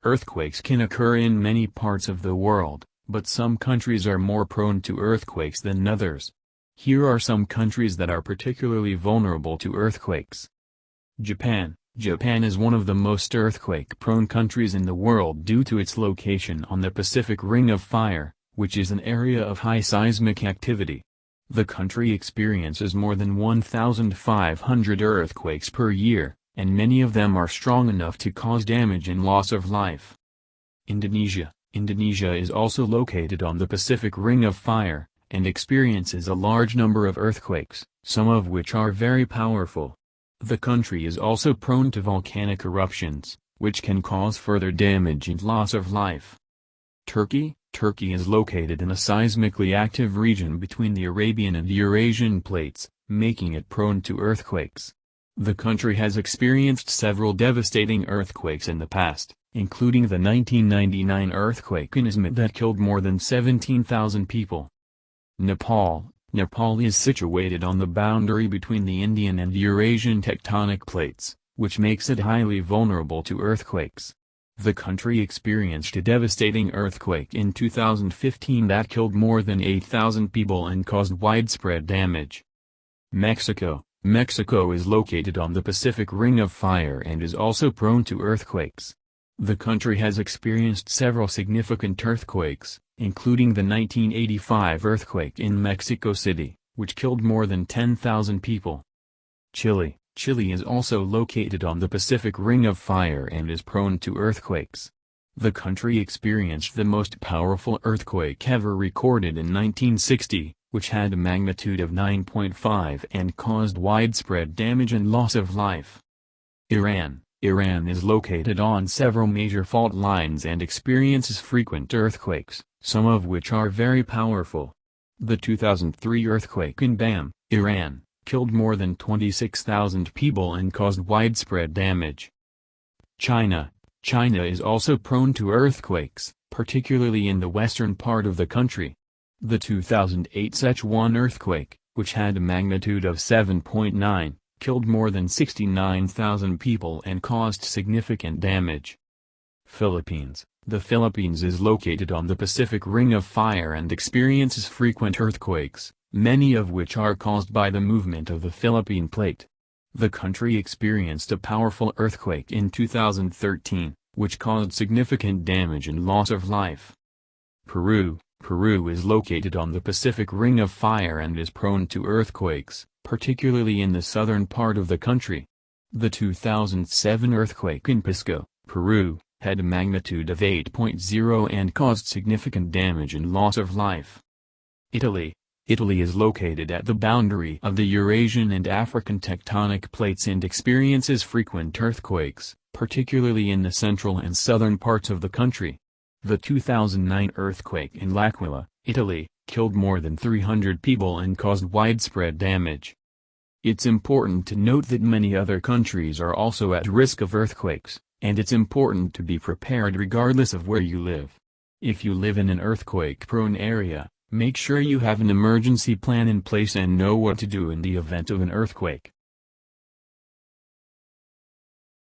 Earthquakes can occur in many parts of the world, but some countries are more prone to earthquakes than others. Here are some countries that are particularly vulnerable to earthquakes. Japan. Japan is one of the most earthquake-prone countries in the world due to its location on the Pacific Ring of Fire, which is an area of high seismic activity. The country experiences more than 1,500 earthquakes per year, and many of them are strong enough to cause damage and loss of life. Indonesia. Indonesia is also located on the Pacific Ring of Fire, and experiences a large number of earthquakes, some of which are very powerful. The country is also prone to volcanic eruptions, which can cause further damage and loss of life. Turkey. Turkey is located in a seismically active region between the Arabian and Eurasian plates, making it prone to earthquakes. The country has experienced several devastating earthquakes in the past, including the 1999 earthquake in Izmit that killed more than 17,000 people. Nepal. Nepal is situated on the boundary between the Indian and Eurasian tectonic plates, which makes it highly vulnerable to earthquakes. The country experienced a devastating earthquake in 2015 that killed more than 8,000 people and caused widespread damage. Mexico. Mexico is located on the Pacific Ring of Fire and is also prone to earthquakes. The country has experienced several significant earthquakes, including the 1985 earthquake in Mexico City, which killed more than 10,000 people. Chile. Chile is also located on the Pacific Ring of Fire and is prone to earthquakes. The country experienced the most powerful earthquake ever recorded in 1960, which had a magnitude of 9.5 and caused widespread damage and loss of life. Iran. Iran is located on several major fault lines and experiences frequent earthquakes, some of which are very powerful. The 2003 earthquake in Bam, Iran, killed more than 26,000 people and caused widespread damage. China. China is also prone to earthquakes, particularly in the western part of the country. The 2008 Sichuan earthquake, which had a magnitude of 7.9, killed more than 69,000 people and caused significant damage. Philippines. The Philippines is located on the Pacific Ring of Fire and experiences frequent earthquakes, many of which are caused by the movement of the Philippine Plate. The country experienced a powerful earthquake in 2013, which caused significant damage and loss of life. Peru. Peru is located on the Pacific Ring of Fire and is prone to earthquakes, particularly in the southern part of the country. The 2007 earthquake in Pisco, Peru, had a magnitude of 8.0 and caused significant damage and loss of life. Italy. Italy is located at the boundary of the Eurasian and African tectonic plates and experiences frequent earthquakes, particularly in the central and southern parts of the country. The 2009 earthquake in L'Aquila, Italy, killed more than 300 people and caused widespread damage. It's important to note that many other countries are also at risk of earthquakes, and it's important to be prepared regardless of where you live. If you live in an earthquake-prone area, make sure you have an emergency plan in place and know what to do in the event of an earthquake.